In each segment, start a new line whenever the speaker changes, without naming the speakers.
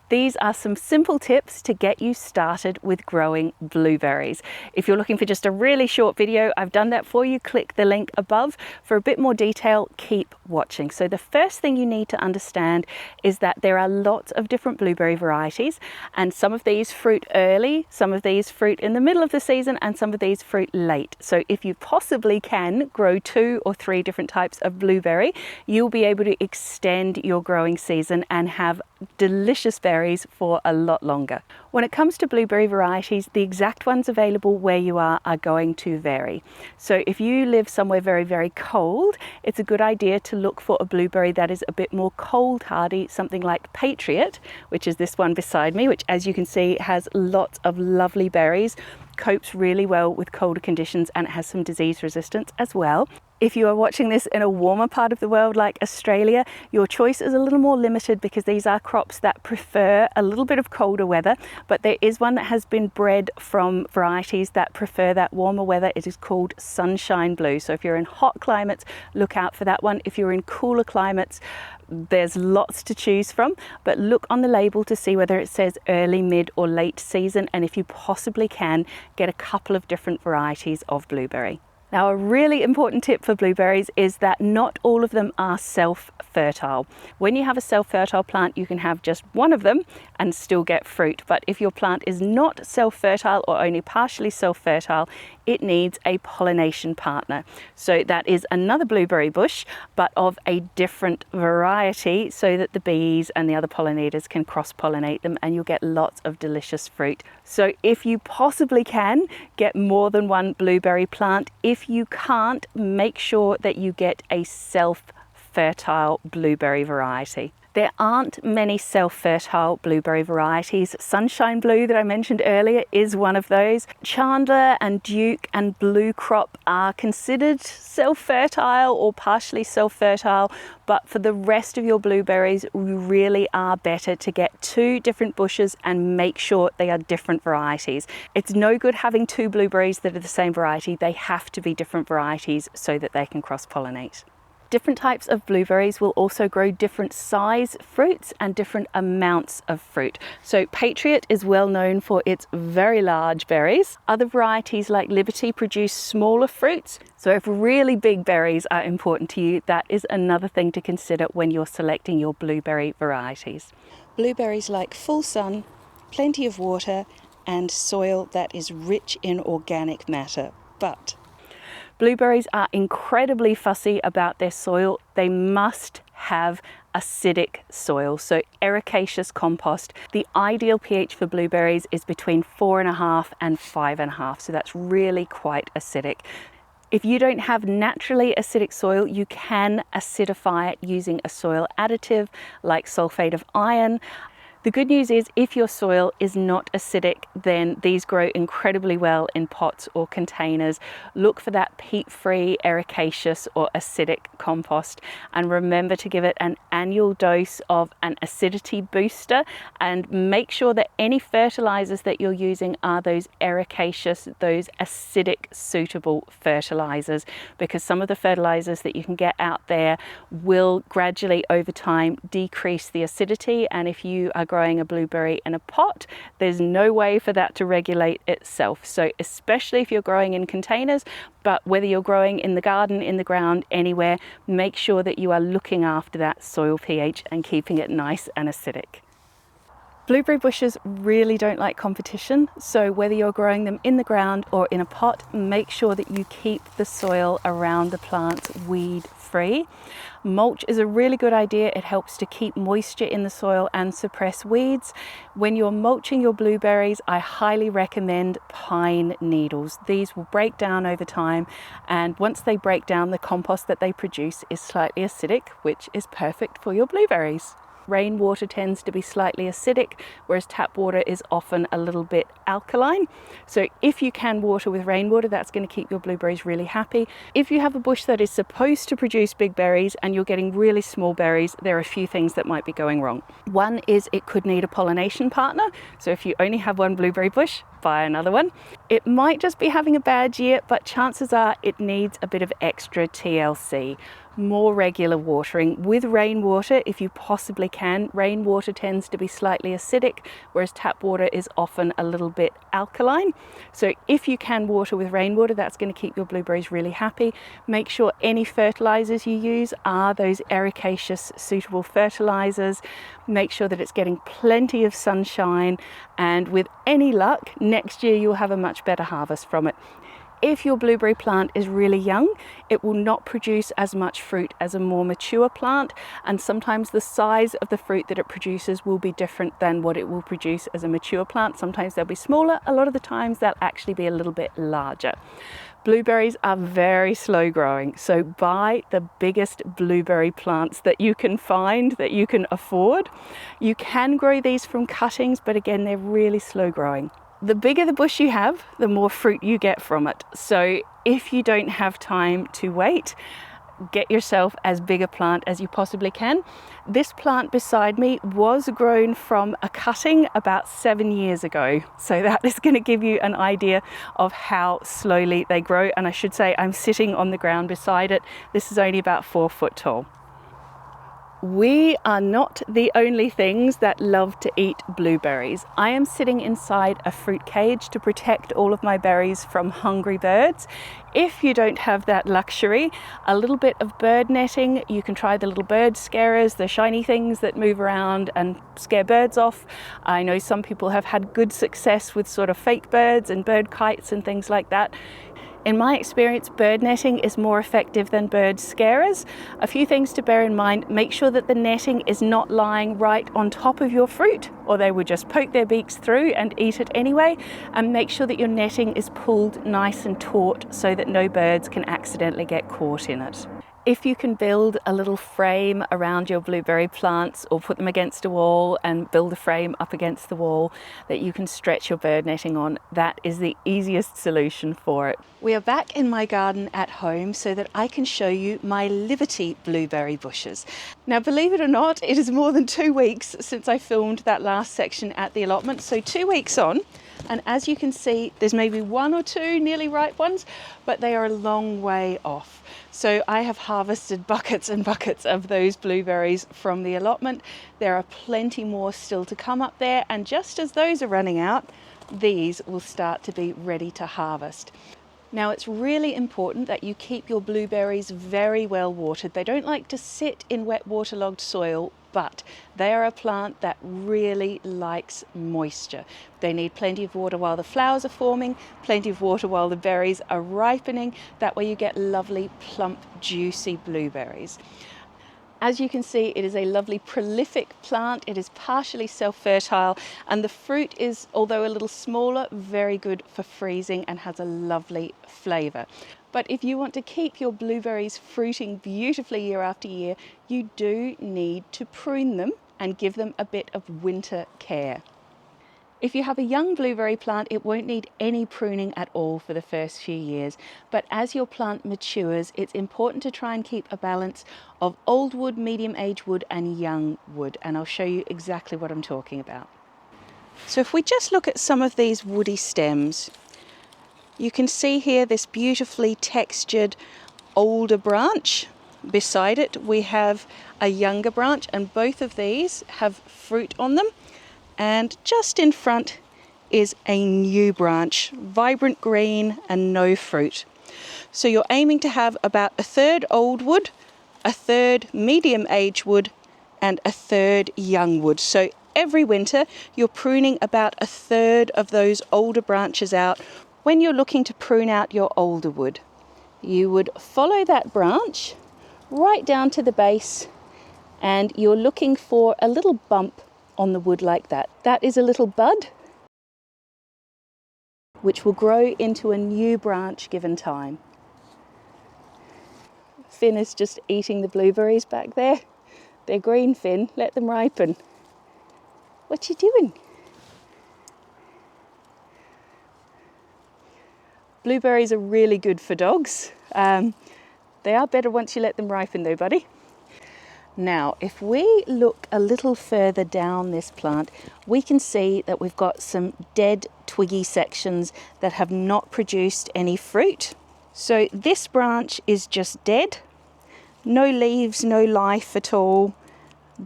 These are some simple tips to get you started with growing blueberries. If you're looking for just a really short video, I've done that for you. Click the link above. For a bit more detail, keep watching. So the first thing you need to understand is that there are lots of different blueberry varieties, and some of these fruit early, some of these fruit in the middle of the season, and some of these fruit late. So if you possibly can grow 2 or 3 different types of blueberry, you'll be able to extend your growing season and have delicious berries for a lot longer. When it comes to blueberry varieties, the exact ones available where you are going to vary. So if you live somewhere very, very cold, it's a good idea to look for a blueberry that is a bit more cold hardy, something like Patriot, which is this one beside me, which as you can see has lots of lovely berries, copes really well with colder conditions, and it has some disease resistance as well. If you are watching this in a warmer part of the world like Australia, your choice is a little more limited because these are crops that prefer a little bit of colder weather, but there is one that has been bred from varieties that prefer that warmer weather. It is called Sunshine Blue. So if you're in hot climates, look out for that one. If you're in cooler climates, there's lots to choose from, but look on the label to see whether it says early, mid or late season, and if you possibly can, get a couple of different varieties of blueberry. Now, a really important tip for blueberries is that not all of them are self-fertile. When you have a self-fertile plant, you can have just one of them and still get fruit. But if your plant is not self-fertile or only partially self-fertile, it needs a pollination partner. So that is another blueberry bush, but of a different variety, so that the bees and the other pollinators can cross-pollinate them and you'll get lots of delicious fruit. So if you possibly can, get more than one blueberry plant. If you can't, make sure that you get a self-fertile blueberry variety. There aren't many self-fertile blueberry varieties. Sunshine Blue that I mentioned earlier is one of those. Chandler and Duke and Blue Crop are considered self-fertile or partially self-fertile, but for the rest of your blueberries, we really are better to get 2 different bushes and make sure they are different varieties. It's no good having 2 blueberries that are the same variety. They have to be different varieties so that they can cross-pollinate. Different types of blueberries will also grow different size fruits and different amounts of fruit. So Patriot is well known for its very large berries. Other varieties like Liberty produce smaller fruits. So if really big berries are important to you, that is another thing to consider when you're selecting your blueberry varieties. Blueberries like full sun, plenty of water, and soil that is rich in organic matter. But blueberries are incredibly fussy about their soil. They must have acidic soil, so ericaceous compost. The ideal pH for blueberries is between 4.5 and 5.5, so that's really quite acidic. If you don't have naturally acidic soil, you can acidify it using a soil additive like sulfate of iron. The good news is if your soil is not acidic, then these grow incredibly well in pots or containers. Look for that peat-free, ericaceous or acidic compost, and remember to give it an annual dose of an acidity booster, and make sure that any fertilizers that you're using are those ericaceous, those acidic suitable fertilizers, because some of the fertilizers that you can get out there will gradually over time decrease the acidity, and if you are growing a blueberry in a pot, there's no way for that to regulate itself. So especially if you're growing in containers, but whether you're growing in the garden, in the ground, anywhere, make sure that you are looking after that soil pH and keeping it nice and acidic. Blueberry bushes really don't like competition, so whether you're growing them in the ground or in a pot, make sure that you keep the soil around the plants weed-free. Mulch is a really good idea. It helps to keep moisture in the soil and suppress weeds. When you're mulching your blueberries, I highly recommend pine needles. These will break down over time, and once they break down, the compost that they produce is slightly acidic, which is perfect for your blueberries. Rainwater tends to be slightly acidic, whereas tap water is often a little bit alkaline. So if you can water with rainwater, that's going to keep your blueberries really happy. If you have a bush that is supposed to produce big berries and you're getting really small berries, there are a few things that might be going wrong. One is it could need a pollination partner. So if you only have one blueberry bush, buy another one. It might just be having a bad year, but chances are it needs a bit of extra TLC. more regular watering with rainwater if you possibly can. Rainwater tends to be slightly acidic, whereas tap water is often a little bit alkaline. So if you can water with rainwater, that's going to keep your blueberries really happy. Make sure any fertilizers you use are those ericaceous suitable fertilizers. Make sure that it's getting plenty of sunshine, and with any luck, next year you'll have a much better harvest from it. If your blueberry plant is really young, it will not produce as much fruit as a more mature plant, and sometimes the size of the fruit that it produces will be different than what it will produce as a mature plant. Sometimes they'll be smaller, a lot of the times they'll actually be a little bit larger. Blueberries are very slow growing, so buy the biggest blueberry plants that you can find, that you can afford. You can grow these from cuttings, but again, they're really slow growing. The bigger the bush you have, the more fruit you get from it. So if you don't have time to wait, get yourself as big a plant as you possibly can. This plant beside me was grown from a cutting about 7 years ago. So that is going to give you an idea of how slowly they grow. And I should say I'm sitting on the ground beside it. This is only about 4 foot tall. We are not the only things that love to eat blueberries. I am sitting inside a fruit cage to protect all of my berries from hungry birds. If you don't have that luxury, a little bit of bird netting. You can try the little bird scarers, the shiny things that move around and scare birds off. I know some people have had good success with sort of fake birds and bird kites and things like that. In my experience, bird netting is more effective than bird scarers. A few things to bear in mind: make sure that the netting is not lying right on top of your fruit, or they would just poke their beaks through and eat it anyway. And make sure that your netting is pulled nice and taut so that no birds can accidentally get caught in it. If you can build a little frame around your blueberry plants, or put them against a wall and build a frame up against the wall that you can stretch your bird netting on, that is the easiest solution for it. We are back in my garden at home so that I can show you my Liberty blueberry bushes. Now, believe it or not, it is more than 2 weeks since I filmed that last section at the allotment. So 2 weeks on, and as you can see, there's maybe 1 or 2 nearly ripe ones, but they are a long way off. So I have harvested buckets and buckets of those blueberries from the allotment. There are plenty more still to come up there, and just as those are running out, these will start to be ready to harvest. Now, it's really important that you keep your blueberries very well watered. They don't like to sit in wet, waterlogged soil, but they are a plant that really likes moisture. They need plenty of water while the flowers are forming, plenty of water while the berries are ripening. That way you get lovely, plump, juicy blueberries. As you can see, it is a lovely prolific plant. It is partially self-fertile, and the fruit is, although a little smaller, very good for freezing and has a lovely flavour. But if you want to keep your blueberries fruiting beautifully year after year, you do need to prune them and give them a bit of winter care. If you have a young blueberry plant, it won't need any pruning at all for the first few years. But as your plant matures, it's important to try and keep a balance of old wood, medium-aged wood and young wood. And I'll show you exactly what I'm talking about. So if we just look at some of these woody stems, you can see here this beautifully textured older branch. Beside it, we have a younger branch, and both of these have fruit on them. And just in front is a new branch, vibrant green and no fruit. So you're aiming to have about a third old wood, a third medium-aged wood, and a third young wood. So every winter you're pruning about a third of those older branches out. When you're looking to prune out your older wood, you would follow that branch right down to the base, and you're looking for a little bump on the wood like that. That is a little bud which will grow into a new branch given time. Finn is just eating the blueberries back there. They're green, Finn. Let them ripen. What you doing? Blueberries are really good for dogs. They are better once you let them ripen though, buddy. Now, if we look a little further down this plant, we can see that we've got some dead twiggy sections that have not produced any fruit. So this branch is just dead. No leaves, no life at all,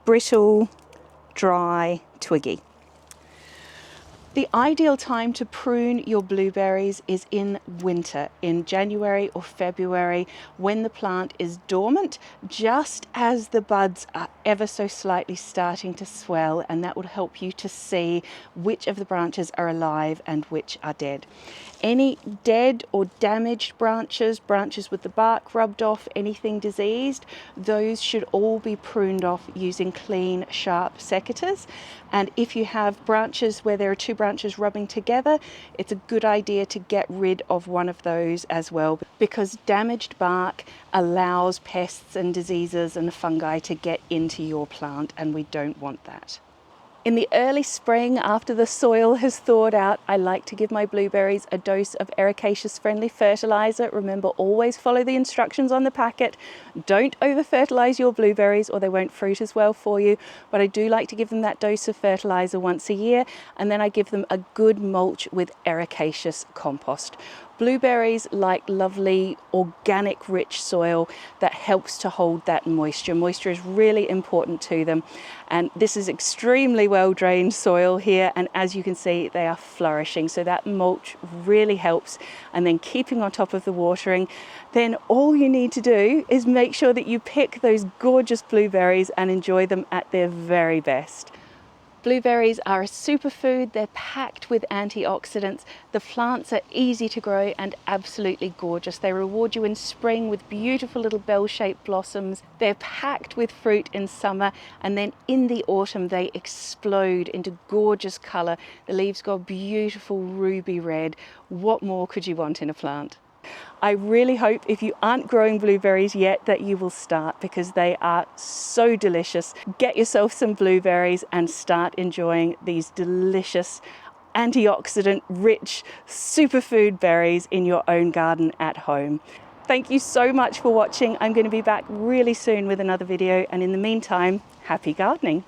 brittle, dry, twiggy. The ideal time to prune your blueberries is in winter, in January or February, when the plant is dormant, just as the buds are ever so slightly starting to swell, and that will help you to see which of the branches are alive and which are dead. Any dead or damaged branches with the bark rubbed off, anything diseased, those should all be pruned off using clean, sharp secateurs. And if you have branches where there are two branches rubbing together, it's a good idea to get rid of one of those as well, because damaged bark allows pests and diseases and fungi to get into your plant, and we don't want that. In the early spring, after the soil has thawed out, I like to give my blueberries a dose of ericaceous-friendly fertilizer. Remember, always follow the instructions on the packet. Don't over-fertilize your blueberries or they won't fruit as well for you. But I do like to give them that dose of fertilizer once a year, and then I give them a good mulch with ericaceous compost. Blueberries like lovely, organic, rich soil that helps to hold that moisture. Moisture is really important to them. And this is extremely well-drained soil here. And as you can see, they are flourishing. So that mulch really helps. And then keeping on top of the watering. Then all you need to do is make sure that you pick those gorgeous blueberries and enjoy them at their very best. Blueberries are a superfood. They're packed with antioxidants. The plants are easy to grow and absolutely gorgeous. They reward you in spring with beautiful little bell-shaped blossoms. They're packed with fruit in summer, and then in the autumn they explode into gorgeous color. The leaves go beautiful ruby red. What more could you want in a plant? I really hope, if you aren't growing blueberries yet, that you will start, because they are so delicious. Get yourself some blueberries and start enjoying these delicious antioxidant rich superfood berries in your own garden at home. Thank you so much for watching. I'm going to be back really soon with another video, and in the meantime, happy gardening.